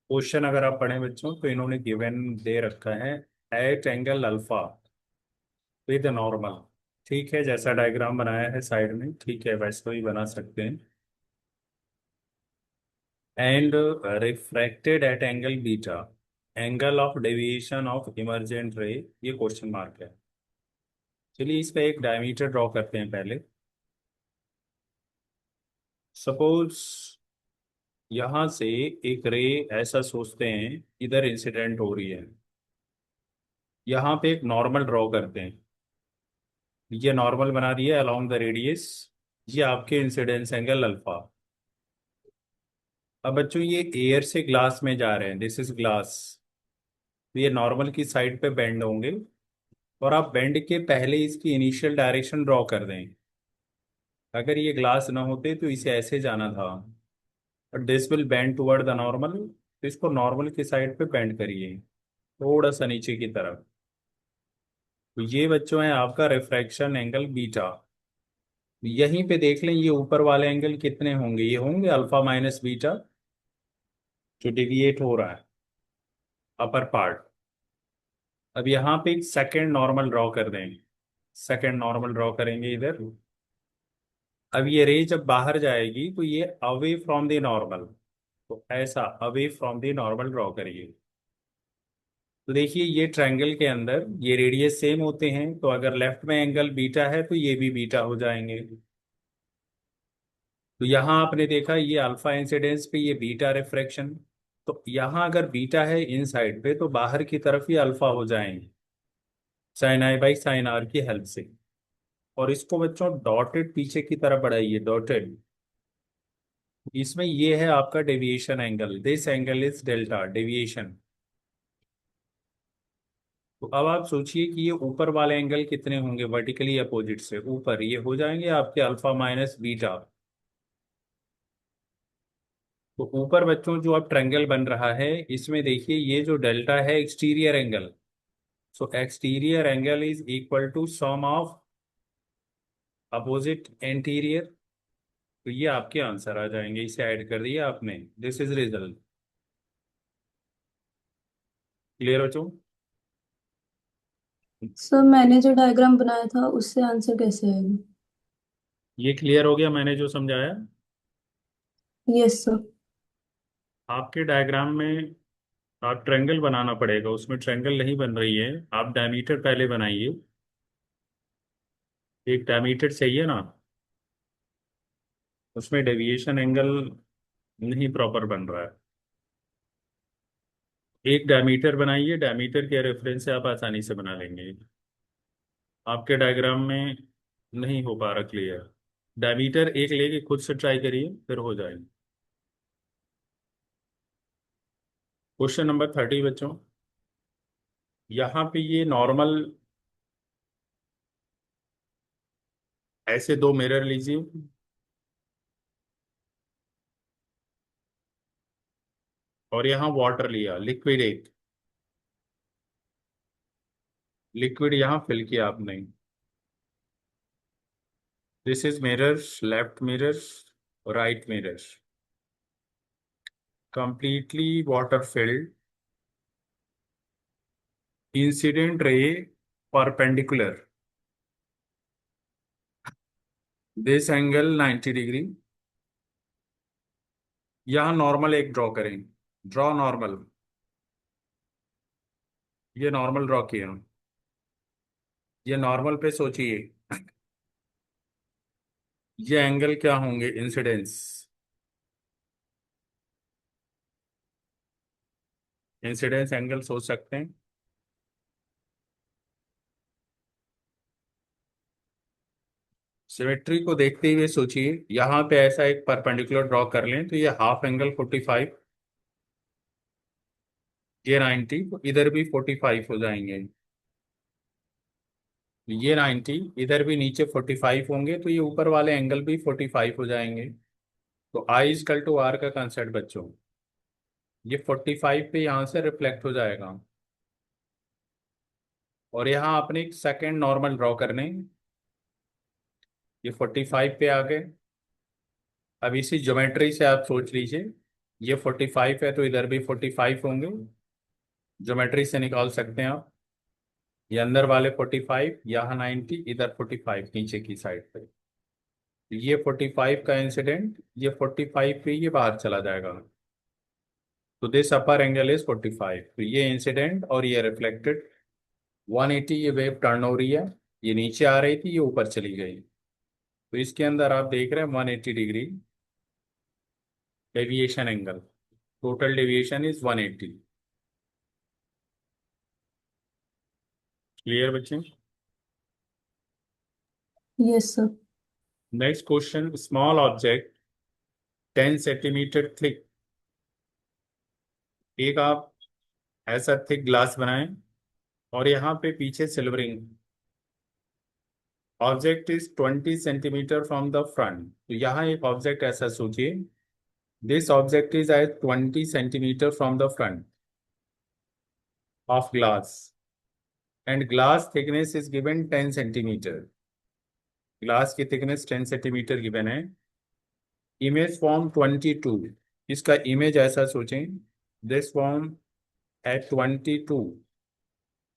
Question अगर आप पढ़ें बच्चों तो इन्होंने गिवन दे रखा है at angle alpha with normal. ठीक है, जैसा डायग्राम बनाया है साइड में ठीक है वैसे ही बना सकते हैं। And refracted at angle beta, angle of deviation of emergent ray, ये क्वेश्चन मार्क है। चलिए इसका एक डायमीटर ड्रॉ करते हैं पहले। सपोज यहां से एक रे, ऐसा सोचते हैं इधर इंसिडेंट हो रही है, यहाँ पे एक नॉर्मल ड्रॉ करते हैं। ये नॉर्मल बना दिया अलोंग द रेडियस, ये आपके इंसिडेंस एंगल अल्फा। अब बच्चों ये एयर से ग्लास में जा रहे हैं, दिस इज ग्लास, तो ये नॉर्मल की साइड पे बेंड होंगे। और आप बेंड के पहले इसकी इनिशियल डायरेक्शन ड्रॉ कर दें। अगर ये ग्लास ना होते तो इसे ऐसे जाना था, और this will bend toward the normal, तो इसको नॉर्मल की साइड पे बेंड करिए थोड़ा सा नीचे की तरफ। तो ये बच्चों है आपका रिफ्रैक्शन एंगल बीटा। यहीं पे देख लें ये ऊपर वाले एंगल कितने होंगे, ये होंगे अल्फा माइनस बीटा, जो डिविएट हो रहा है अपर पार्ट। अब यहाँ पे एक सेकेंड नॉर्मल ड्रॉ कर देंगे, सेकेंड नॉर्मल ड्रॉ करेंगे इधर। अब ये रे जब बाहर जाएगी तो ये अवे फ्रॉम द नॉर्मल, तो ऐसा away from the normal draw करिए। तो देखिए ये ट्रायंगल के अंदर ये रेडियस सेम होते हैं, तो अगर लेफ्ट में एंगल बीटा है तो ये भी बीटा हो जाएंगे। तो यहाँ आपने देखा ये अल्फा इंसिडेंस पे ये बीटा रिफ्रैक्शन, तो यहाँ अगर बीटा है इन साइड पे तो बाहर की तरफ ही अल्फा हो जाएंगे sine I by sine R की हेल्प से। और इसको बच्चों डॉटेड पीछे की तरफ बढ़ाइए, डॉटेड। इसमें ये है आपका deviation angle, this angle is delta deviation. तो अब आप सोचिए कि ये ऊपर वाले एंगल कितने होंगे वर्टिकली अपोजिट से ऊपर, ये हो जाएंगे आपके अल्फा माइनस बीटा। तो ऊपर बच्चों जो अब ट्रायंगल बन रहा है इसमें देखिए ये जो डेल्टा है exterior angle, so exterior angle is equal to sum of opposite anterior. तो ये आपके आंसर आ जाएंगे, इसे ऐड कर दिया आपने, दिस इज रिजल्ट। क्लियर बच्चों? सर मैंने जो डायग्राम बनाया था उससे आंसर कैसे आएगा? ये क्लियर हो गया मैंने जो समझाया? Yes sir. आपके डायग्राम में आप ट्रायंगल बनाना पड़ेगा, उसमें ट्रायंगल नहीं बन रही है, आप डायमीटर पहले बनाइए। एक डायमीटर चाहिए ना, उसमें डेविएशन एंगल नहीं प्रॉपर बन रहा है। एक डायमीटर बनाइए, डायमीटर के रेफरेंस से आप आसानी से बना लेंगे। आपके डायग्राम में नहीं हो पा रहा क्लियर। डायमीटर एक लेके खुद से ट्राई करिए फिर हो जाएगा। क्वेश्चन नंबर 30 बच्चों, यहाँ पे ये नॉर्मल ऐसे दो मिरर लीजिए, और यहाँ वाटर लिया, लिक्विड एक, लिक्विड यहाँ फिल किया आपने। This is mirror, left mirror, right mirror, completely water filled, incident ray perpendicular, this angle 90 degree. यहाँ नॉर्मल एक ड्रॉ करें, ड्रॉ नॉर्मल, ये नॉर्मल ड्रॉ किया। ये नॉर्मल पे सोचिए ये एंगल क्या होंगे, इंसिडेंस, इंसिडेंस एंगल सोच सकते हैं। सिमेट्री को देखते हुए सोचिए यहाँ पे ऐसा एक परपेंडिकुलर ड्रॉ कर लें तो ये हाफ एंगल 45, ये 90, तो इधर भी 45 हो जाएंगे। ये 90, इधर भी नीचे 45 होंगे, तो ये ऊपर वाले एंगल भी 45 हो जाएंगे। तो आई इजकल टू आर का कंसेप्ट बच्चों, ये 45 पे यहाँ से रिफ्लेक्ट हो जाएगा। और यहाँ आपने एक सेकेंड नॉर्मल ड्रॉ करने, ये 45 पे आ गए। अब इसी ज्योमेट्री से आप सोच लीजिए ये 45 है तो इधर भी 45 होंगे, ज्योमेट्री से निकाल सकते हैं आप। ये अंदर वाले 45, यहाँ 90, इधर 45 नीचे की साइड पे। ये 45 का इंसिडेंट, ये 45 पे ये बाहर चला जाएगा। तो दिस अपर एंगल इज 45। तो ये इंसिडेंट और ये रिफ्लेक्टेड 180, ये वेव टर्न हो रही है, ये नीचे आ रही थी, ये ऊपर चली गई। तो इसके अंदर आप देख रहे हैं 180 degree deviation angle, total deviation is 180। Clear बच्चे? Yes sir. Next question, small object 10 centimetre thick. एक आप ऐसा थिक ग्लास बनाएं और यहाँ पे पीछे silvering. Object is 20 centimetre from the front. तो यहाँ एक ऑब्जेक्ट ऐसा सोचिए, this object is at 20 centimetre from the front of glass and glass thickness is given 10 centimetre. Glass की थिकनेस 10 सेंटीमीटर गिवन है। Image form 22। इसका इमेज ऐसा सोचें, this form at 22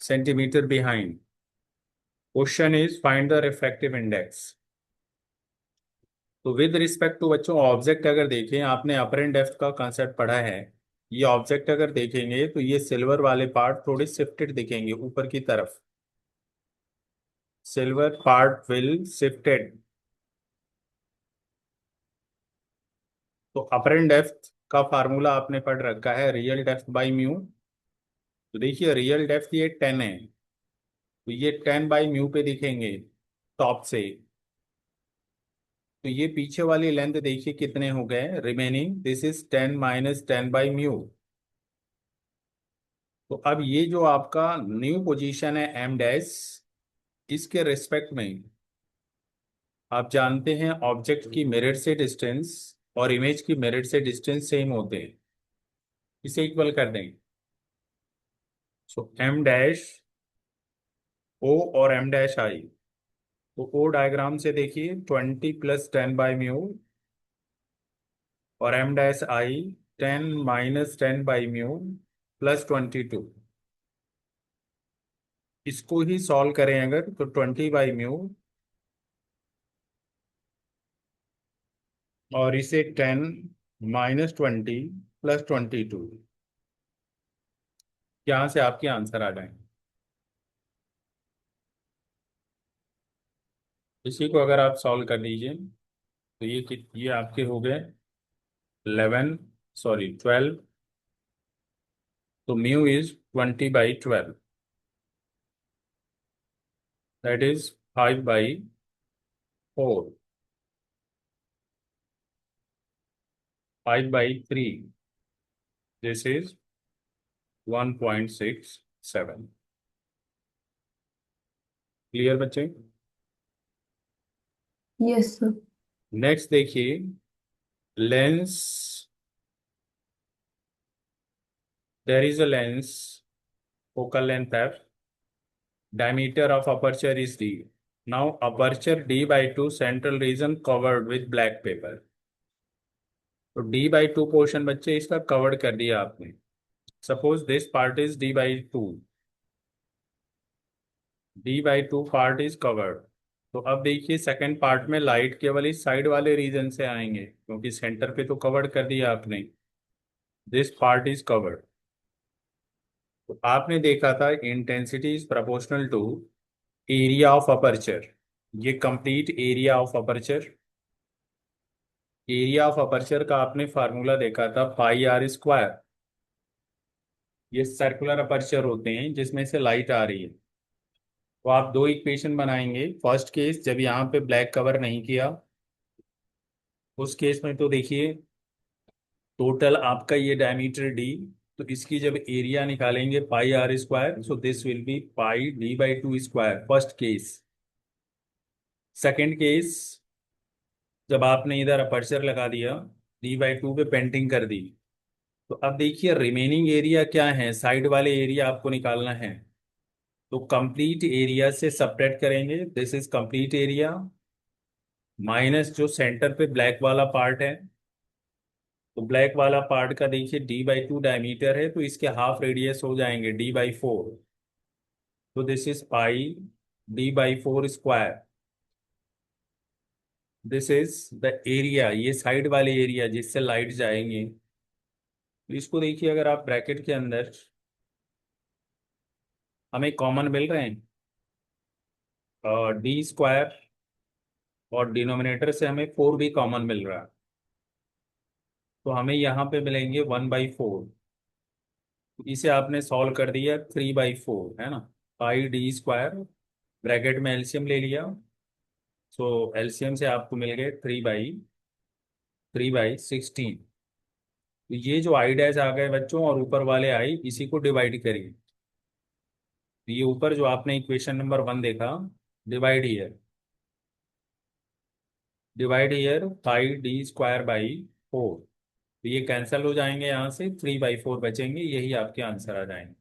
centimetre behind. Question is find the refractive index. तो with respect to बच्चों, object अगर देखें, आपने अपर एंड डेप्थ का कंसेप्ट पढ़ा है। ये ऑब्जेक्ट अगर देखेंगे तो ये सिल्वर वाले पार्ट थोड़े शिफ्टेड दिखेंगे ऊपर की तरफ। Silver part will shifted. तो अपर एंड डेप्थ का फार्मूला आपने पढ़ रखा है, रियल डेप्थ बाई म्यू। तो देखिए रियल डेप्थ ये 10 है, तो ये 10/म्यू पे दिखेंगे टॉप से। तो ये पीछे वाली लेंथ देखिए कितने हो गए रिमेनिंग, दिस इज 10 - 10/म्यू। तो अब ये जो आपका न्यू पोजीशन है एम डैश, इसके रिस्पेक्ट में आप जानते हैं ऑब्जेक्ट की मिरर से डिस्टेंस और इमेज की मिरर से डिस्टेंस सेम होते हैं, इसे इक्वल कर देंगे। सो एम डैश ओ और एम डैश आई। तो ओ डायग्राम से देखिए 20 + 10/म्यू और एम डैश आई 10 - 10/म्यू +22। इसको ही सॉल्व करें अगर तो 20/म्यू और इसे 10 - 20 +22, यहाँ से आपके आंसर आ जाएंगे। इसी को अगर आप सॉल्व कर लीजिए तो ये आपके हो गए 11, सॉरी 12। तो mu is 20/12, that is 5/4, 5/3, this is 1.67। Clear बच्चे? Yes sir. नेक्स्ट देखिए, lens, there is a lens, focal length f, diameter of aperture is d. Now aperture d/2 central region covered with black paper। तो d/2 portion बच्चे इसका covered कर दिया आपने। Suppose this part is d/2, d/2 part is covered. तो अब देखिए second part में लाइट केवल इस साइड वाले रीजन से आएंगे क्योंकि सेंटर पे तो कवर्ड कर दिया आपने। This part is covered. तो आपने देखा था intensity is proportional to area of aperture. ये complete area of aperture. Area of aperture का आपने फार्मूला देखा था πr²। ये सर्कुलर अपर्चर होते हैं जिसमें से लाइट आ रही है। तो आप दो इक्वेशन बनाएंगे। फर्स्ट केस जब यहाँ पे ब्लैक कवर नहीं किया, उस केस में तो देखिए टोटल आपका ये डायमीटर d, तो इसकी जब एरिया निकालेंगे πr², so this will be πd/2², first case. Second case, जब आपने इधर अपर्चर लगा दिया, d/2 पे पेंटिंग कर दी, तो अब देखिए रिमेनिंग एरिया क्या है, साइड वाले एरिया आपको निकालना है। तो कंप्लीट एरिया से सबट्रैक्ट करेंगे, this is complete area minus जो सेंटर पे ब्लैक वाला पार्ट है। तो ब्लैक वाला पार्ट का देखिए d/2 डायमीटर है, तो इसके हाफ रेडियस हो जाएंगे d/4। तो this is pi d/4 square. This is the area, ये साइड वाले एरिया जिससे लाइट जाएंगे। तो इसको देखिए, अगर आप ब्रैकेट के अंदर हमें कॉमन मिल रहे हैं d² और डिनोमिनेटर से हमें 4 भी कॉमन मिल रहा है, तो हमें यहाँ पे मिलेंगे 1/4। इसे आपने सॉल्व कर दिया 3/4, है ना। पाई d² ब्रैकेट में एलसीएम ले लिया, सो एलसीएम से आपको मिल गए 3/16। तो ये जो आई डैश आ गए बच्चों और ऊपर वाले आई, इसी को डिवाइड करिए। तो ये ऊपर जो आपने इक्वेशन नंबर 1 देखा, divide year, divide year pi d² by 4। तो ये कैंसिल हो जाएंगे, यहाँ से 3/4 बचेंगे, यही आपके आंसर आ जाएंगे।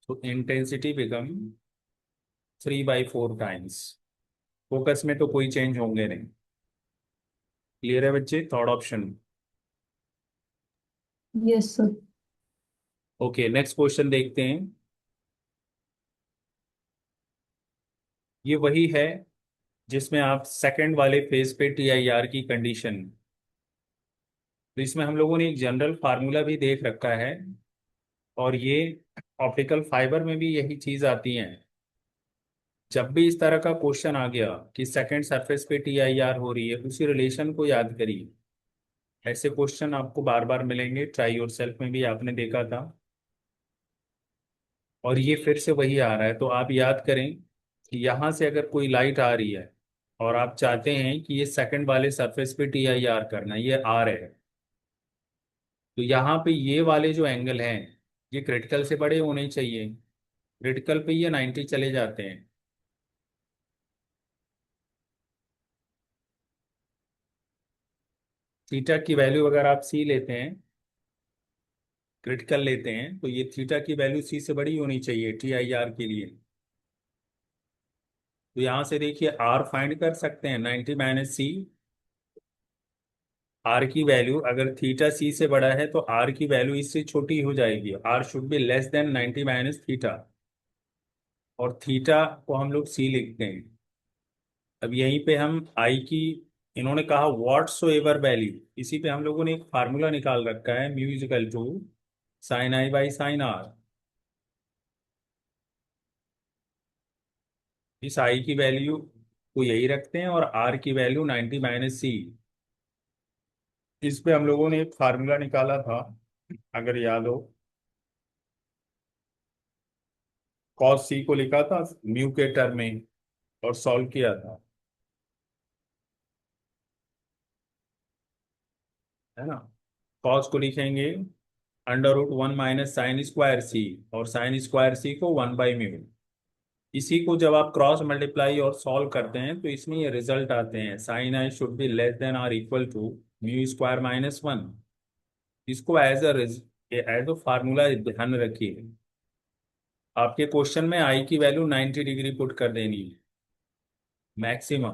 तो इंटेंसिटी बिकम 3/4 टाइम्स। फोकस में तो कोई चेंज होंगे नहीं। क्लियर है बच्चे, third option. Yes sir. Okay, next question देखते हैं। ये वही है जिसमें आप सेकंड वाले फेज पे TIR की कंडीशन। तो इसमें हम लोगों ने एक जनरल फार्मूला भी देख रखा है, और ये ऑप्टिकल फाइबर में भी यही चीज आती है। जब भी इस तरह का क्वेश्चन आ गया कि सेकंड सरफेस पे TIR हो रही है, उसी रिलेशन को याद करिए। ऐसे क्वेश्चन आपको बार बार मिलेंगे, ट्राई योर सेल्फ में भी आपने देखा था, और ये फिर से वही आ रहा है। तो आप याद करें कि यहाँ से अगर कोई लाइट आ रही है और आप चाहते हैं कि ये सेकंड वाले सरफेस पे TIR करना, ये R है, तो यहाँ पे ये वाले जो एंगल हैं, ये क्रिटिकल से बड़े होने चाहिए। क्रिटिकल पे ये 90 चले जाते हैं। थीटा की वैल्यू अगर आप C लेते हैं, क्रिटिकल लेते हैं, तो ये थीटा की वैल्यू C से बड़ी होनी चाहिए TIR के लिए। तो यहाँ से देखिए R फाइंड कर सकते हैं, 90 - C। R की वैल्यू अगर थीटा C से बड़ा है तो R की वैल्यू इससे छोटी हो जाएगी, R should be less than 90 - theta. और थीटा को हम लोग C लिखते हैं। अब यहीं पे हम I की, इन्होंने कहा व्हाट सो एवर वैल्यू, इसी पे हम लोगों ने एक फार्मूला निकाल रखा है, μ = sin I/sin R। इस I की वैल्यू को यही रखते हैं, और R की वैल्यू 90 - C। इस पे हम लोगों ने एक फार्मूला निकाला था, अगर याद हो, कॉस C को लिखा था म्यू के टर्म में और सॉल्व किया था, है ना। कॉस को लिखेंगे √1 - sin² C, और sin² C को 1/μ। इसी को जब आप क्रॉस मल्टीप्लाई और सॉल्व करते हैं तो इसमें ये रिजल्ट आते हैं, sin I should be less than और इक्वल टू μ² - 1। इसको एज अ फार्मूला ध्यान रखिए। आपके क्वेश्चन में आई की वैल्यू 90 डिग्री पुट कर देनी है मैक्सिमम,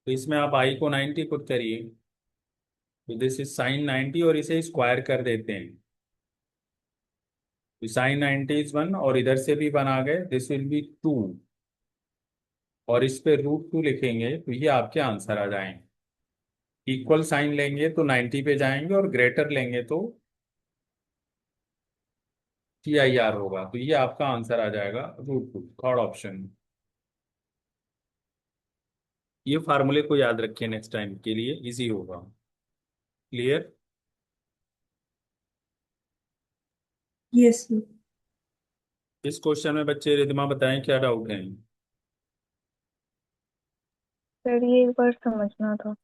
तो इसमें आप आई को 90 पुट करिए, तो दिस इज sin 90, और इसे स्क्वायर कर देते हैं। तो sin 90 इज 1, और इधर से भी 1 आ गए, दिस विल बी 2, और इस पे √2 लिखेंगे, तो ये आपके आंसर आ जाएंगे। इक्वल साइन लेंगे तो 90 पे जाएंगे, और ग्रेटर लेंगे तो TIR होगा, तो ये आपका आंसर आ जाएगा √2, थर्ड ऑप्शन। ये फार्मूले को याद रखिए, नेक्स्ट टाइम के लिए इजी होगा। क्लियर। Yes sir. इस क्वेश्चन में बच्चे रिद्धिमा बताएं क्या डाउट है। सर ये एक बार समझना था।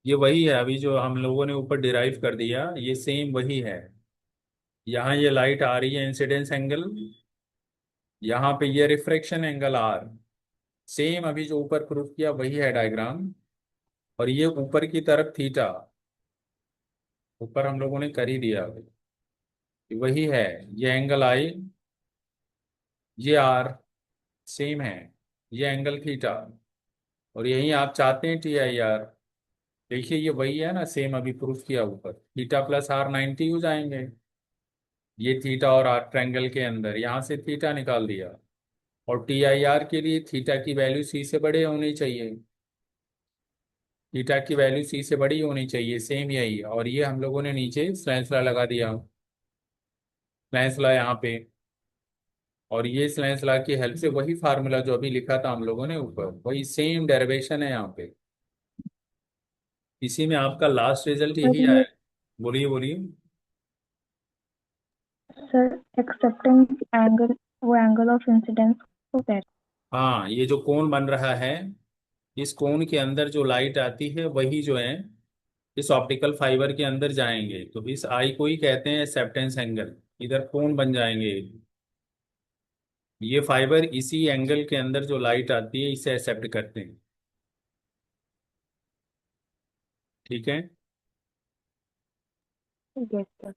ये वही है अभी जो हम लोगों ने ऊपर डिराइव कर दिया, ये सेम वही है। यहाँ ये लाइट आ रही है, इंसिडेंस एंगल, यहाँ पे ये रिफ्रैक्शन एंगल R। सेम अभी जो ऊपर प्रूफ किया वही है डायग्राम। और ये ऊपर की तरफ थीटा, ऊपर हम लोगों ने कर ही दिया अभी, वही है। ये एंगल I, ये R सेम है, ये एंगल थीटा, और यही आप चाहते हैं TIR। देखिए ये वही है ना, सेम अभी प्रूफ किया ऊपर, थीटा प्लस आर 90 हो जाएंगे। ये थीटा और आर ट्रायंगल के अंदर, यहाँ से थीटा निकाल दिया। और टी आई आर के लिए थीटा की वैल्यू सी से बड़े होनी चाहिए, थीटा की वैल्यू सी से बड़ी होनी चाहिए, सेम यही। और ये हम लोगों ने नीचे स्लैश ला लगा दिया, स्लैश ला यहाँ पे। और ये स्लैश ला की हेल्प से वही फार्मूला जो अभी लिखा था हम लोगों ने ऊपर, वही सेम डेरिवेशन है यहाँ पे। इसी में आपका लास्ट रिजल्ट सर यही ये आया। बोलिए बोलिए। सर एक्सेप्टेंस एंगल, वो एंगल ऑफ इंसिडेंस को कह हाँ, ये जो कोण बन रहा है, इस कोण के अंदर जो लाइट आती है वही जो है इस ऑप्टिकल फाइबर के अंदर जाएंगे, तो इस आई को ही कहते हैं एक्सेप्टेंस एंगल। इधर कोण बन जाएंगे, ये फाइबर इसी एंगल के अंदर जो लाइट आती है इसे एक्सेप्ट करते हैं। ठीक है। रहे। Yes sir.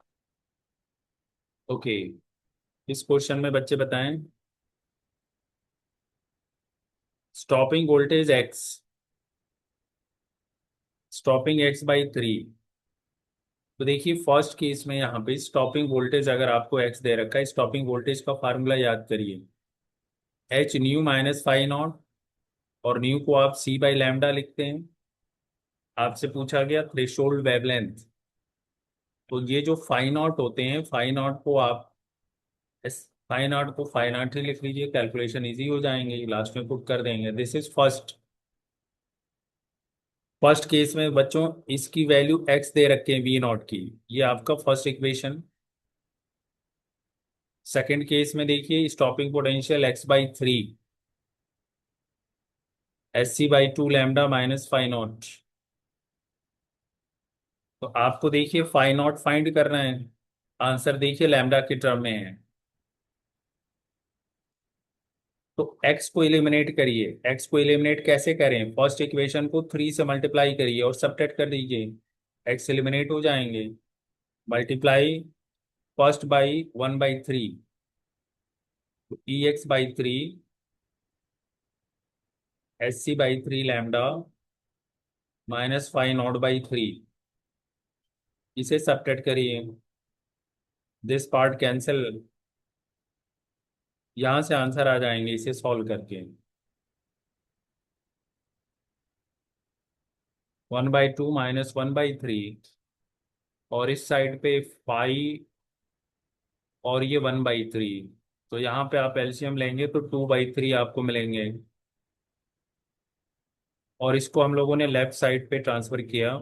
ओके, इस क्वेश्चन में बच्चे बताएं, stopping voltage x, stopping x by 3। तो देखिए फर्स्ट केस में यहाँ पे स्टॉपिंग वोल्टेज अगर आपको एक्स दे रखा है, स्टॉपिंग वोल्टेज का फार्मूला याद करिए, H nu minus five not. और न्यू को आप सी बाई लैम्डा लिखते हैं। आपसे पूछा गया थ्रेशोल्ड वेवलेंथ, तो ये जो फाइव नॉट होते हैं, फाइव नॉट को आप फाइव नॉट को फाइव नॉट ही लिख लीजिए, कैलकुलेशन इजी हो जाएंगे, लास्ट में पुट कर देंगे। This is first, first case में बच्चों इसकी वैल्यू एक्स दे रखे हैं वी नॉट की, ये आपका फर्स्ट इक्वेशन। सेकंड केस में देखिए stopping potential X by 3, S C by 2 lambda minus five nought. तो आपको देखिए फाइव नॉट फाइंड करना है, आंसर देखिए लैम्डा के टर्म में है। तो x को एलिमिनेट करिए, x को एलिमिनेट कैसे करें, फर्स्ट इक्वेशन को 3 से मल्टीप्लाई करिए और सबट्रैक्ट कर दीजिए, x एलिमिनेट हो जाएंगे। मल्टीप्लाई फर्स्ट बाई 1/3, तो E X by 3 S C by 3 lambda minus five nought by 3, इसे सबट्रैक्ट करिए, दिस पार्ट कैंसिल, यहां से आंसर आ जाएंगे इसे सॉल्व करके। 1/2 माइनस 1/3, और इस साइड पे 5 और ये 1/3, तो यहाँ पे आप एलसीएम लेंगे तो 2/3 आपको मिलेंगे। और इसको हम लोगों ने लेफ्ट साइड पे ट्रांसफर किया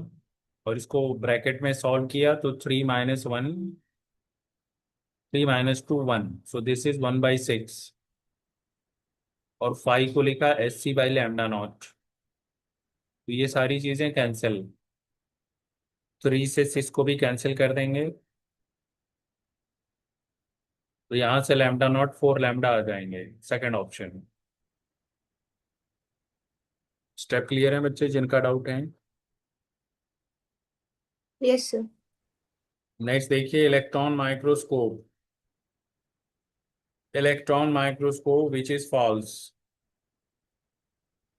और इसको ब्रैकेट में सॉल्व किया, तो 3 - 1, 3 - 2 1, सो दिस इज 1/6। और 5 को लिखा S C by lambda nought, तो ये सारी चीजें कैंसिल, 3 से 6 को भी कैंसिल कर देंगे, तो यहाँ से लैम्डा नॉट 4 लैम्डा आ जाएंगे, सेकंड ऑप्शन। स्टेप क्लियर है बच्चे जिनका डाउट है? Yes sir. नेक्स्ट देखिए electron microscope, electron microscope which is false.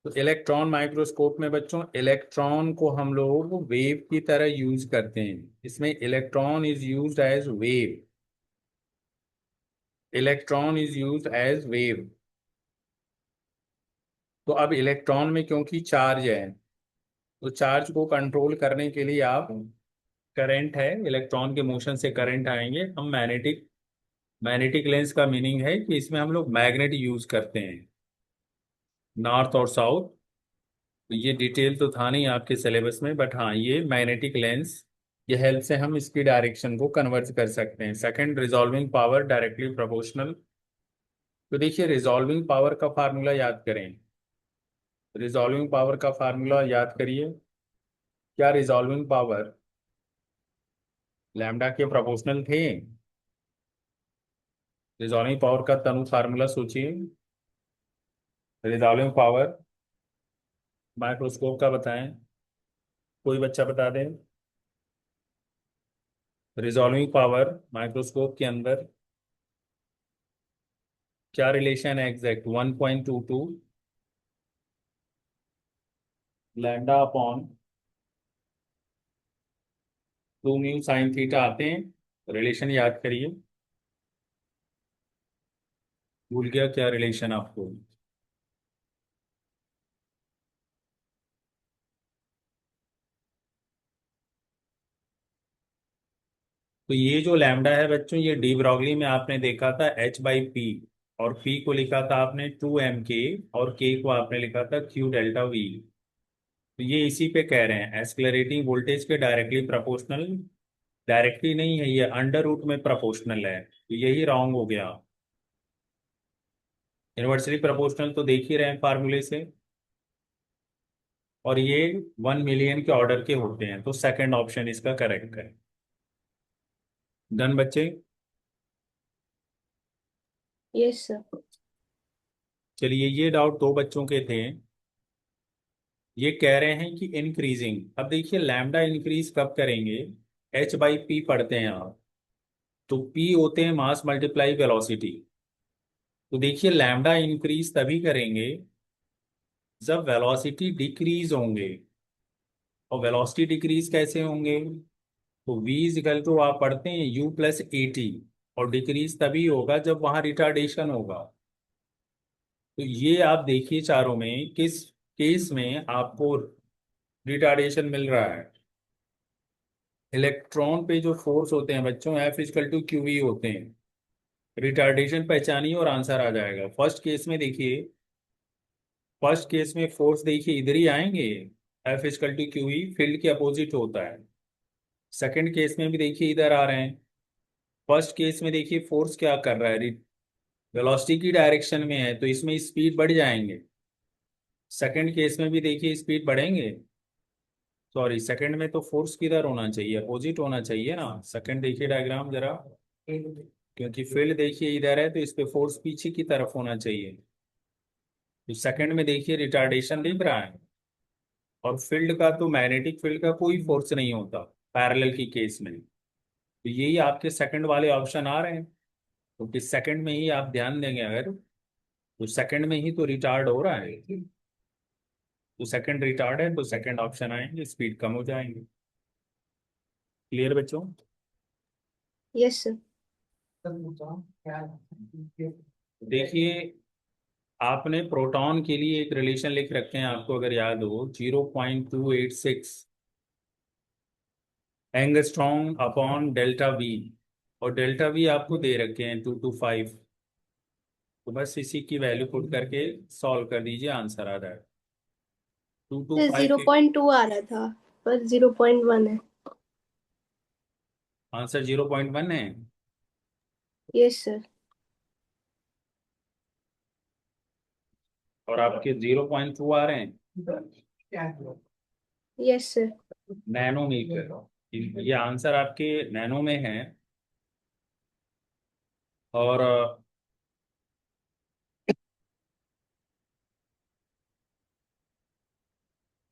तो इलेक्ट्रॉन माइक्रोस्कोप में बच्चों इलेक्ट्रॉन को हम लोग वेव की तरह यूज करते हैं, इसमें electron is used as wave, electron is used as wave. तो अब इलेक्ट्रॉन में क्योंकि चार्ज है, तो चार्ज को कंट्रोल करने के लिए आप, करंट है, इलेक्ट्रॉन के मोशन से करंट आएंगे, हम मैग्नेटिक, मैग्नेटिक लेंस का मीनिंग है कि इसमें हम लोग मैग्नेट यूज करते हैं, नॉर्थ और साउथ। तो ये डिटेल तो था नहीं आपके सिलेबस में, बट हाँ ये मैग्नेटिक लेंस, ये हेल्प से हम इसकी डायरेक्शन को कन्वर्ट कर सकते हैं। Second, resolving power directly proportional. तो देखिए रिजॉल्विंग पावर का फार्मूला याद करें, रिजॉल्विंग पावर का फार्मूला याद करिए, क्या रिजॉल्विंग पावर लैम्डा के प्रोपोर्शनल थे? रिजॉल्विंग पावर का तनु फार्मूला सोचिए, रिजॉल्विंग पावर माइक्रोस्कोप का बताएं, कोई बच्चा बता दे। रिजॉल्विंग पावर माइक्रोस्कोप के अंदर क्या रिलेशन है exact, 1.22 lambda upon 2 mu sine theta आते हैं। रिलेशन याद करिए। भूल गया क्या रिलेशन आपको? तो ये जो लैम्डा है बच्चों, ये डी ब्रॉगली में आपने देखा था h/p, और p को लिखा था आपने 2 mk, और k को आपने लिखा था q डेल्टा v। तो ये इसी पे कह रहे हैं, एक्सलरेटिंग वोल्टेज के डायरेक्टली प्रोपोर्शनल। डायरेक्टली नहीं है, ये अंडर रूट में प्रोपोर्शनल है, तो यही रॉन्ग हो गया। इनवर्सली प्रोपोर्शनल तो देख ही रहे हैं फार्मूले से, और ये 1 मिलियन के ऑर्डर के होते हैं, तो सेकंड ऑप्शन इसका करेक्ट है। डन बच्चे? Yes sir. चलिए, ये डाउट दो बच्चों के थे। ये कह रहे हैं कि इंक्रीजिंग, अब देखिए लैम्डा इंक्रीज कब करेंगे? h/p पढ़ते हैं आप, तो p होते हैं मास मल्टीप्लाई वेलोसिटी। तो देखिए लैम्डा इंक्रीज तभी करेंगे जब वेलोसिटी डिक्रीज होंगे। और वेलोसिटी डिक्रीज कैसे होंगे? तो v इजिकल टू आप पढ़ते हैं u+at, और डिक्रीज तभी होगा जब वहां रिटार्डेशन होगा। तो ये आप देखिए चारों में किस केस में आपको रिटार्डेशन मिल रहा है। इलेक्ट्रॉन पे जो फोर्स होते हैं बच्चों, F=qv होते हैं। रिटार्डेशन पहचानिए और आंसर आ जाएगा। फर्स्ट केस में देखिए, फर्स्ट केस में फोर्स देखिए इधर ही आएंगे, F=qv फील्ड के अपोजिट होता है। सेकंड केस में भी देखिए इधर आ रहे हैं। फर्स्ट केस में देखिए फोर्स क्या कर रहा है, वेलोसिटी की डायरेक्शन में है, तो इसमें स्पीड बढ़ जाएंगे। सेकंड केस में भी देखिए स्पीड बढ़ेंगे। सॉरी, सेकंड में तो फोर्स किधर होना चाहिए? अपोजिट होना चाहिए ना। सेकंड देखिए डायग्राम जरा, क्योंकि फील्ड देखिए इधर है, तो इस पे फोर्स पीछे की तरफ होना चाहिए। तो सेकंड में देखिए रिटार्डेशन दिख रहा है, और फील्ड का तो मैग्नेटिक फील्ड का कोई फोर्स नहीं होता पैरेलल की केस में। तो यही आपके सेकंड वाले ऑप्शन आ रहे हैं। क्योंकि सेकंड में ही आप ध्यान देंगे अगर, तो सेकंड में ही तो रिटार्ड हो रहा है। तो सेकंड रिटार्ड है, तो सेकंड ऑप्शन आएंगे, स्पीड कम हो जाएंगे। क्लियर बच्चों? Yes sir. देखिए, आपने प्रोटॉन के लिए एक रिलेशन लिख रखे हैं, आपको अगर याद हो, 0.286 एंगस्ट्रॉम अपॉन डेल्टा वी, और डेल्टा वी आपको दे रखे हैं 225। तो बस इसी की वैल्यू पुट करके सॉल्व कर दीजिए, आंसर आ जाएगा टू टू सर फाइव 0.2 आ रहा था, पर 0.1 है। आंसर 0.1 है। Yes sir. और आपके 0.2 आ रहे हैं यस सर। नैनोमीटर। ये आंसर आपके नैनो में है। और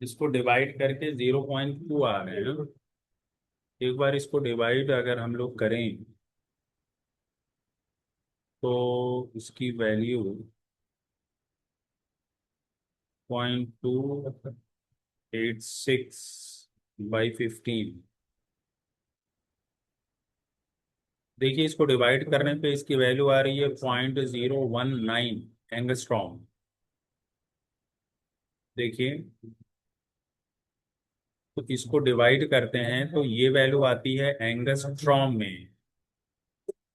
इसको डिवाइड करके 0.2 आ रहे हैं। एक बार इसको डिवाइड अगर हम लोग करें, तो इसकी वैल्यू 0.286/15। देखिए इसको डिवाइड करने पे इसकी वैल्यू आ रही है 0.019 एंगस्ट्रॉम। देखिए, तो इसको डिवाइड करते हैं तो ये वैल्यू आती है एंगस्ट्रॉम में।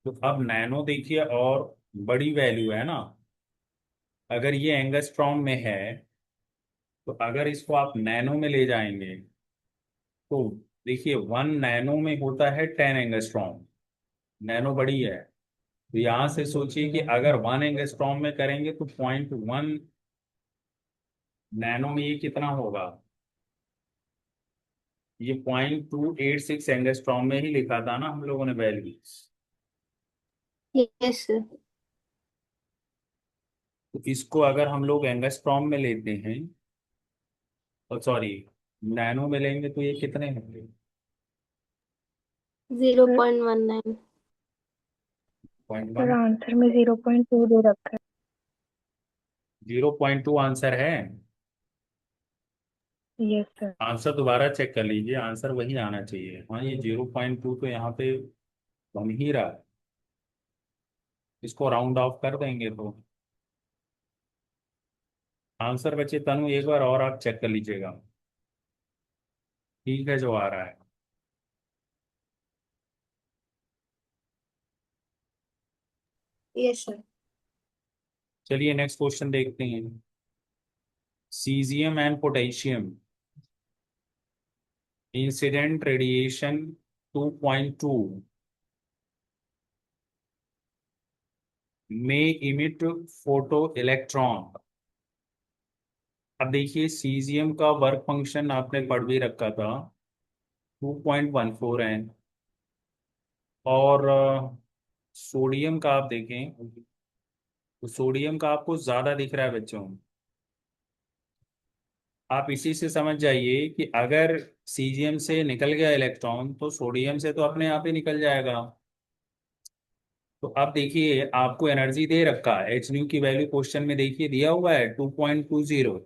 तो अब नैनो देखिए, और बड़ी वैल्यू है ना। अगर ये एंगस्ट्रॉम में है, तो अगर इसको आप नैनो में ले जाएंगे, तो देखिए 1 नैनो में होता है 10 एंगस्ट्रॉम। नैनो बड़ी है, तो यहां से सोचिए कि अगर 1 एंगस्ट्रॉम में करेंगे तो 0.1 नैनो में ये कितना होगा? ये 0.286 एंगस्ट्रॉम में ही लिखा था ना हम लोगों ने वैल्यू। Yes sir. तो इसको अगर हम लोग एंगस्ट्रॉम में लेते हैं, और सॉरी नैनो में लेंगे, तो ये कितने होंगे? 0.19। 0.1। सर आंसर में 0.2 दे रखा है। 0.2 आंसर है। Yes, sir. आंसर दोबारा चेक कर लीजिए, आंसर वही आना चाहिए। हाँ, ये 0.2 तो यहाँ पे बन ही रहा है, इसको राउंड ऑफ कर देंगे तो आंसर बचे। तनु एक बार और आप चेक कर लीजिएगा, ठीक है जो आ रहा है। Yes sir. चलिए नेक्स्ट क्वेश्चन देखते हैं। Caesium and potassium incident radiation 2.2 में इमिट फोटो इलेक्ट्रॉन। अब देखिए सीजियम का वर्क फंक्शन आपने पढ़ भी रखा था, 2.14 है। और सोडियम का आप देखें तो सोडियम का आपको ज्यादा दिख रहा है बच्चों। आप इसी से समझ जाइए कि अगर सीजियम से निकल गया इलेक्ट्रॉन तो सोडियम से तो अपने आप ही निकल जाएगा। तो अब देखिए आपको एनर्जी दे रखा है, एच न्यू की वैल्यू क्वेश्चन में देखिए दिया हुआ है 2.20।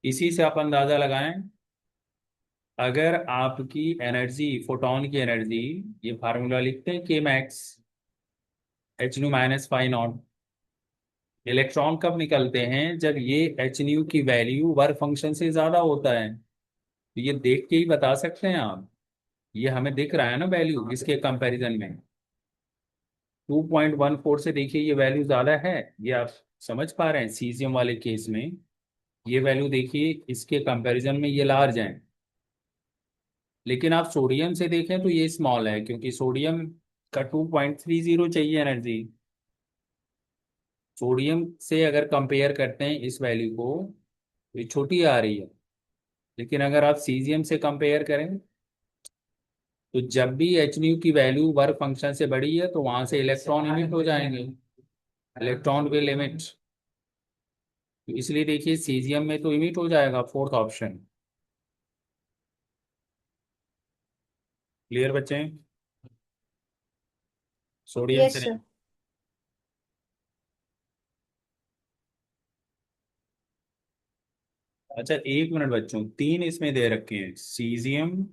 इसी से आप अंदाजा लगाएं, अगर आपकी एनर्जी, फोटोन की एनर्जी, ये फार्मूला लिखते हैं के max H nu minus five not. Electron कब निकलते हैं? जब ये एच न्यू की वैल्यू वर्क फंक्शन से ज्यादा होता है। तो ये देख के ही बता सकते हैं आप, ये हमें दिख रहा है ना वैल्यू इसके कंपैरिजन में। 2.14 से देखिए ये वैल्यू ज्यादा है, ये आप समझ पा रहे हैं। सीजियम वाले केस में ये वैल्यू देखिए इसके कंपैरिजन में ये लार्ज है। लेकिन आप सोडियम से देखें तो ये स्मॉल है, क्योंकि सोडियम का 2.30 चाहिए एनर्जी। सोडियम से अगर कंपेयर करते हैं इस वैल्यू को तो ये छोटी आ रही है। लेकिन अगर आप सीजियम से कंपेयर करें तो जब भी एच न्यू की वैल्यू वर्क फंक्शन से बड़ी है तो वहां से इलेक्ट्रॉन इमिट हो जाएंगे, इलेक्ट्रॉन विल इमिट। तो इसलिए देखिए सीजियम में तो इमिट हो जाएगा, फोर्थ ऑप्शन। क्लियर बच्चे? सोडियम से यस नहीं। सर। अच्छा एक मिनट बच्चों, तीन इसमें दे रखे हैं, सीजियम,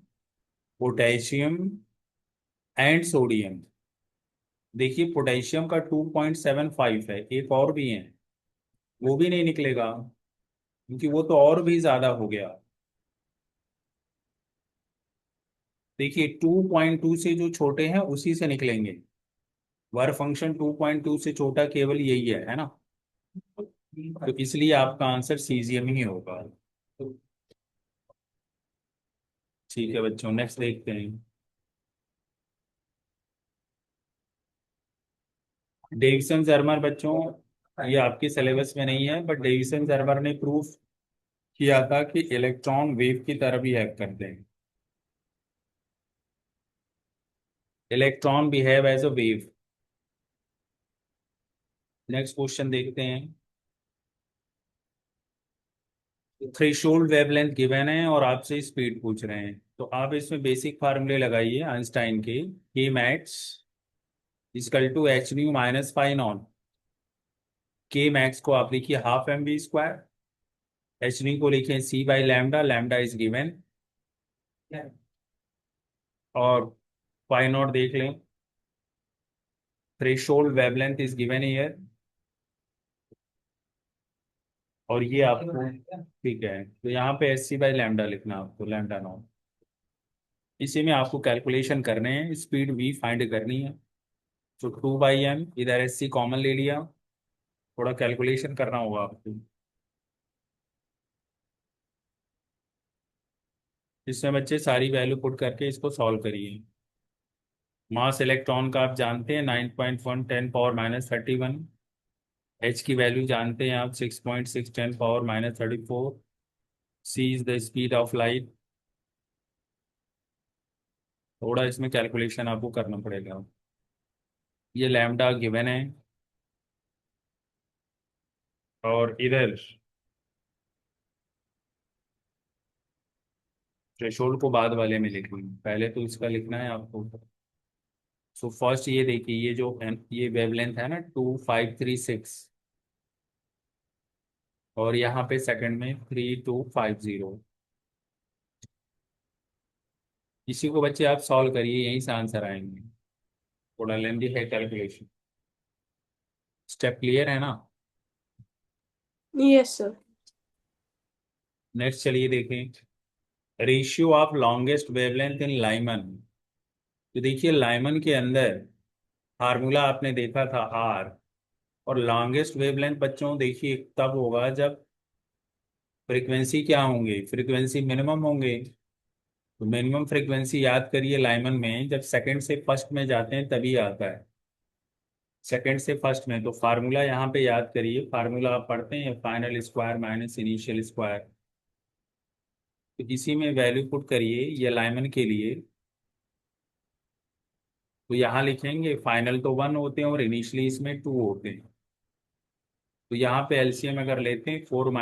पोटेशियम एंड सोडियम। देखिए पोटेशियम का 2.75 है, एक और भी है, वो भी नहीं निकलेगा क्योंकि वो तो और भी ज्यादा हो गया। देखिए 2.2 से जो छोटे हैं उसी से निकलेंगे। वर्क फंक्शन 2.2 से छोटा केवल यही है ना? तो इसलिए आपका आंसर सीजियम ही होगा। ठीक है बच्चों, नेक्स्ट देखते हैं। डेविसन जर्मर बच्चों, ये आपके सिलेबस में नहीं है, बट डेविसन जर्मर ने प्रूफ किया था कि इलेक्ट्रॉन वेव की तरह भी एक्ट करते हैं। Electron behave as a wave. Next question देखते हैं। थ्रेशोल्ड वेवलेंथ गिवन है और आपसे स्पीड पूछ रहे हैं, तो आप इसमें बेसिक फार्मूले लगाइए Einstein K max equal to H nu minus five nought. K max को आप लिखिए half M V square, H nu को लिखिए C by lambda, lambda is given, और फाइव नॉट देख लें। Threshold wavelength is given here, और ये आपको ठीक है, तो यहाँ पे एस सी बाई लैम्डा लिखना आपको, लैम्डा नॉट। इसी में आपको कैलकुलेशन करने हैं, स्पीड वी फाइंड करनी है। तो 2/m, इधर एस सी कॉमन ले लिया, थोड़ा कैलकुलेशन करना होगा आपको। इसमें बच्चे सारी वैल्यू पुट करके इसको सॉल्व करिए। मास इलेक्ट्रॉन का आप जानते हैं 9.1 10 पावर -31। एच की वैल्यू जानते हैं आप 6.6 10 power -34। C is the speed of light. थोड़ा इसमें कैलकुलेशन आपको करना पड़ेगा। ये लैम्डा गिवन है, और इधर थ्रेशोल्ड को बाद वाले में लिखना है, पहले तो इसका लिखना है आपको। सो फर्स्ट ये देखिए, ये जो ये वेवलेंथ है ना 2536, और यहाँ पे सेकंड में 3250। इसी को बच्चे आप सॉल्व करिए, यहीं से आंसर आएंगे। थोड़ा लेंदी है कैलकुलेशन। स्टेप क्लियर है ना? Yes sir. नेक्स्ट चलिए देखें, ratio of longest wavelength in Lyman. तो देखिए लाइमन के अंदर फार्मूला आपने देखा था आर, और लॉन्गेस्ट वेवलेंथ बच्चों देखिए तब होगा जब फ्रीक्वेंसी क्या होंगे, फ्रीक्वेंसी मिनिमम होंगे। तो मिनिमम फ्रीक्वेंसी याद करिए लाइमन में जब सेकंड से फर्स्ट में जाते हैं तभी आता है, सेकंड से फर्स्ट में। तो फार्मूला यहाँ पे याद करिए, फार्मूला आप पढ़ते हैं final square minus initial square. तो इसी में वैल्यू पुट करिए ये लाइमन के लिए। तो यहाँ लिखेंगे फाइनल तो 1 होते हैं और इनिशियली इसमें 2 होते हैं। तो यहाँ पे एलसीएम अगर लेते हैं 4 -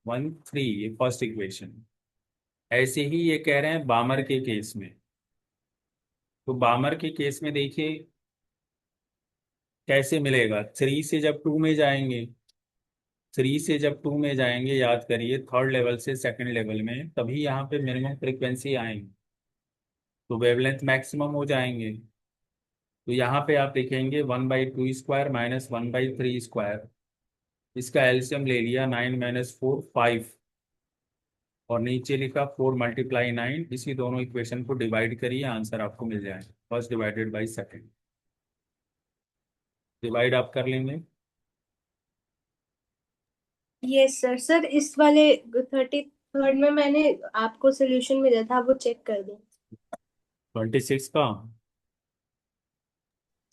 1 3, ये फर्स्ट इक्वेशन। ऐसे ही ये कह रहे हैं बामर के केस में। तो बामर के केस में देखिए कैसे मिलेगा, 3 से जब 2 में जाएंगे, 3 से जब 2 में जाएंगे याद करिए थर्ड लेवल से सेकंड लेवल में, तभी यहाँ पे मिनिमम फ्रीक्वेंसी आएंगे, तो वेवलेंथ मैक्सिमम हो जाएंगे। तो यहाँ पे आप लिखेंगे 1/2 स्क्वायर माइनस 1/3 स्क्वायर। इसका एलसीएम ले लिया 9 - 4 5, और नीचे लिखा 4 × 9। इसी दोनों इक्वेशन को डिवाइड करिए, आंसर आपको मिल जाएगा, first divided by second. Divide आप कर लेंगे। Yes sir. सर इस वाले 33rd में मैंने आपको सोल्यूशन मिला था, वो चेक कर दें। 26 का?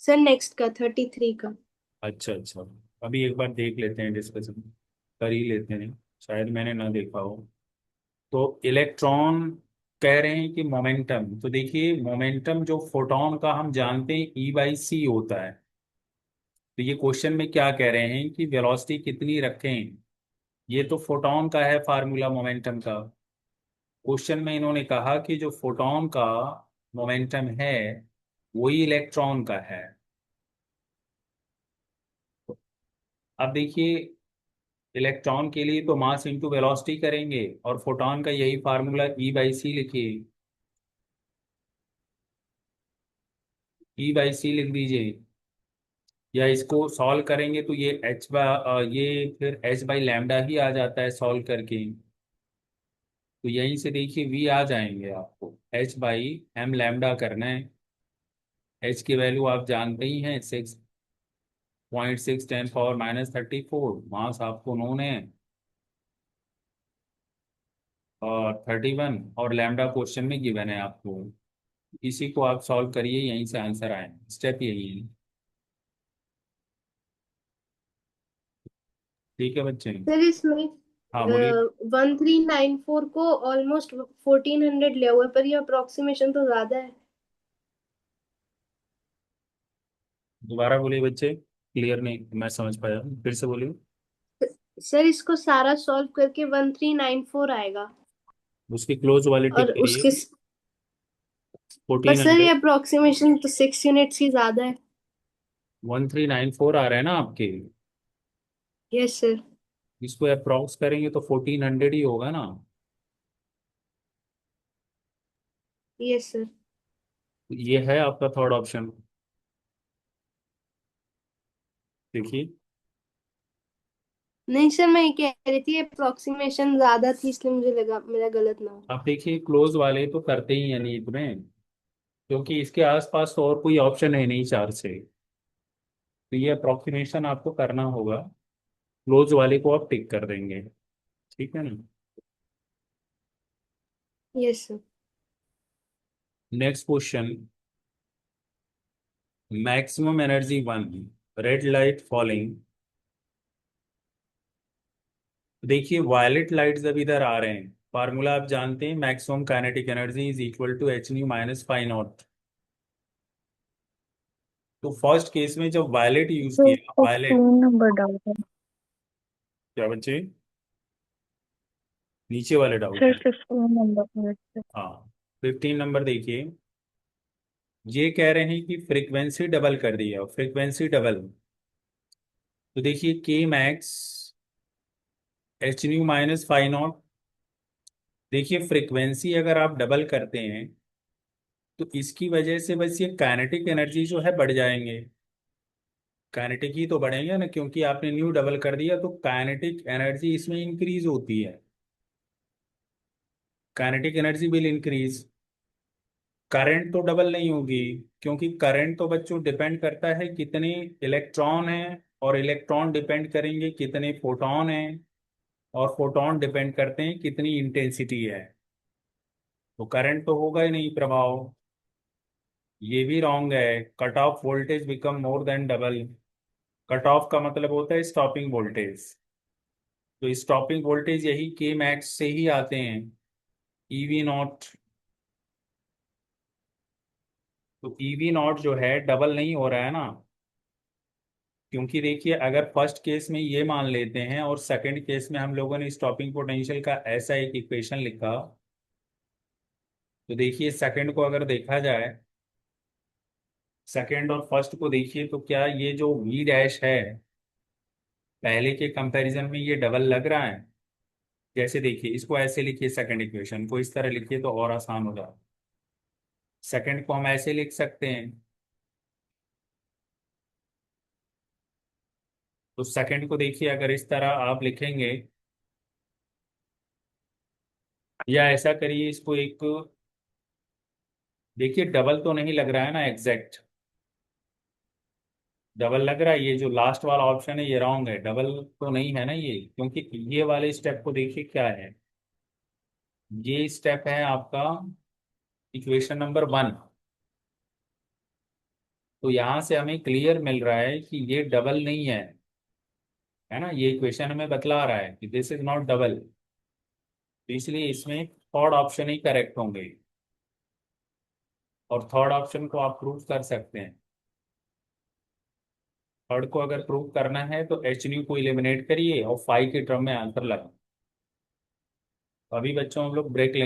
सर नेक्स्ट का 33 का। अच्छा अच्छा, अभी एक बार देख लेते हैं, डिस्कशन कर ही लेते हैं, शायद मैंने ना देखा हो। तो इलेक्ट्रॉन कह रहे हैं कि मोमेंटम, तो देखिए मोमेंटम जो फोटोन का हम जानते हैं E/c होता है। तो ये क्वेश्चन में क्या कह रहे हैं कि वेलोसिटी कितनी रखें, ये तो फोटोन का है फार्मूला मोमेंटम का। क्वेश्चन में इन्होंने कहा कि जो फोटोन का मोमेंटम है वही इलेक्ट्रॉन का है। अब देखिए इलेक्ट्रॉन के लिए तो मास इंटू वेलोसिटी करेंगे, और फोटॉन का यही फार्मूला E/c लिखिए, E/c लिख दीजिए। या इसको सॉल्व करेंगे तो ये ये फिर h/λ ही आ जाता है सॉल्व करके। तो यहीं से देखिए V आ जाएंगे आपको, h/m करना है। h की वैल्यू आप जानते ही हैं 6.6 10⁻⁻34, मास आपको नोन है, और 31, और लैम्डा क्वेश्चन में गिवन है आपको। इसी को आप सॉल्व करिए, यहीं से आंसर आए, स्टेप यही है। ठीक है बच्चे? सर इसमें हाँ बोलिए। 1394 को ऑलमोस्ट 1400 लिया हुआ है, पर ये अप्रोक्सीमेशन तो ज्यादा है। दोबारा बोलिए बच्चे, क्लियर नहीं मैं समझ पाया, फिर से बोलिए। सर इसको सारा सॉल्व करके 1394 आएगा। उसकी क्लोज वाली टिक और करिए। उसके पर सर 1400। ये अप्रोक्सीमेशन तो 6 यूनिट्स ही ज्यादा है। 1394 आ रहा है ना आपके, यस सर। इसको अप्रॉक्स करेंगे तो 1400 ही होगा ना। Yes sir. ये है आपका थर्ड ऑप्शन, देखिए। नहीं सर, मैं ये कह रही थी अप्रोक्सीमेशन ज्यादा थी, इसलिए मुझे लगा मेरा गलत ना हो। आप देखिए क्लोज वाले तो करते ही हैं नीट में, क्योंकि इसके आसपास तो और कोई ऑप्शन है नहीं 4 से। तो ये अप्रोक्सीमेशन आपको करना होगा, क्लोज वाले को आप टिक कर देंगे, ठीक है ना। Yes sir. Next question, maximum energy 1, red light falling. देखिए वायलेट लाइट जब इधर आ रहे हैं, फार्मूला आप जानते हैं maximum kinetic energy is equal to h⁻⁻∅0। तो फर्स्ट केस में जब वायलेट यूज तो किया, वायलेट, 15 नंबर डाउट है। क्या बच्चे, नीचे वाले डाउट सर है? 15 नंबर है। हाँ, 15 नंबर देखिए, ये कह रहे हैं कि फ्रीक्वेंसी डबल कर दिया, फ्रीक्वेंसी डबल। तो देखिए के max H nu minus five not. देखिए फ्रीक्वेंसी अगर आप डबल करते हैं तो इसकी वजह से बस ये काइनेटिक एनर्जी जो है बढ़ जाएंगे। काइनेटिक ही तो बढ़ेंगे ना, क्योंकि आपने न्यू डबल कर दिया तो काइनेटिक एनर्जी इसमें इंक्रीज होती है। Kinetic energy will increase. Current तो डबल नहीं होगी, क्योंकि करंट तो बच्चों डिपेंड करता है कितने इलेक्ट्रॉन हैं, और इलेक्ट्रॉन डिपेंड करेंगे कितने फोटॉन हैं, और फोटॉन डिपेंड करते हैं कितनी इंटेंसिटी है। तो करंट तो होगा ही नहीं प्रभाव। ये भी रॉन्ग है। Cut off voltage become more than double. Cut off का मतलब होता है स्टॉपिंग वोल्टेज। तो स्टॉपिंग वोल्टेज यही के मैक्स से ही आते हैं, ईवी नॉट। तो ईवी नॉट जो है डबल नहीं हो रहा है ना, क्योंकि देखिए अगर फर्स्ट केस में ये मान लेते हैं और सेकंड केस में हम लोगों ने स्टॉपिंग पोटेंशियल का ऐसा एक इक्वेशन लिखा, तो देखिए सेकंड को अगर देखा जाए, सेकंड और फर्स्ट को देखिए, तो क्या ये जो वी डैश है पहले के कंपैरिजन में ये डबल लग रहा है? जैसे देखिए इसको ऐसे लिखिए, सेकंड इक्वेशन को इस तरह लिखिए तो और आसान हो जाए। सेकंड को हम ऐसे लिख सकते हैं, तो सेकंड को देखिए अगर इस तरह आप लिखेंगे, या ऐसा करिए इसको एक, देखिए डबल तो नहीं लग रहा है ना एग्जैक्ट। डबल लग रहा है, ये जो लास्ट वाला ऑप्शन है ये रॉन्ग है, डबल तो नहीं है ना ये, क्योंकि ये वाले स्टेप को देखिए क्या है। ये स्टेप है आपका इक्वेशन नंबर वन। तो यहां से हमें क्लियर मिल रहा है कि ये डबल नहीं है ना। ये इक्वेशन हमें बतला रहा है कि दिस इज नॉट डबल। तो इसलिए इसमें थर्ड ऑप्शन ही करेक्ट होंगे, और थर्ड ऑप्शन को आप प्रूव कर सकते हैं। थर्ड को अगर प्रूव करना है तो एच न्यू को इलिमिनेट करिए और फाइव के टर्म में आंसर लगाओ। अभी बच्चों हम लोग ब्रेक लेंगे।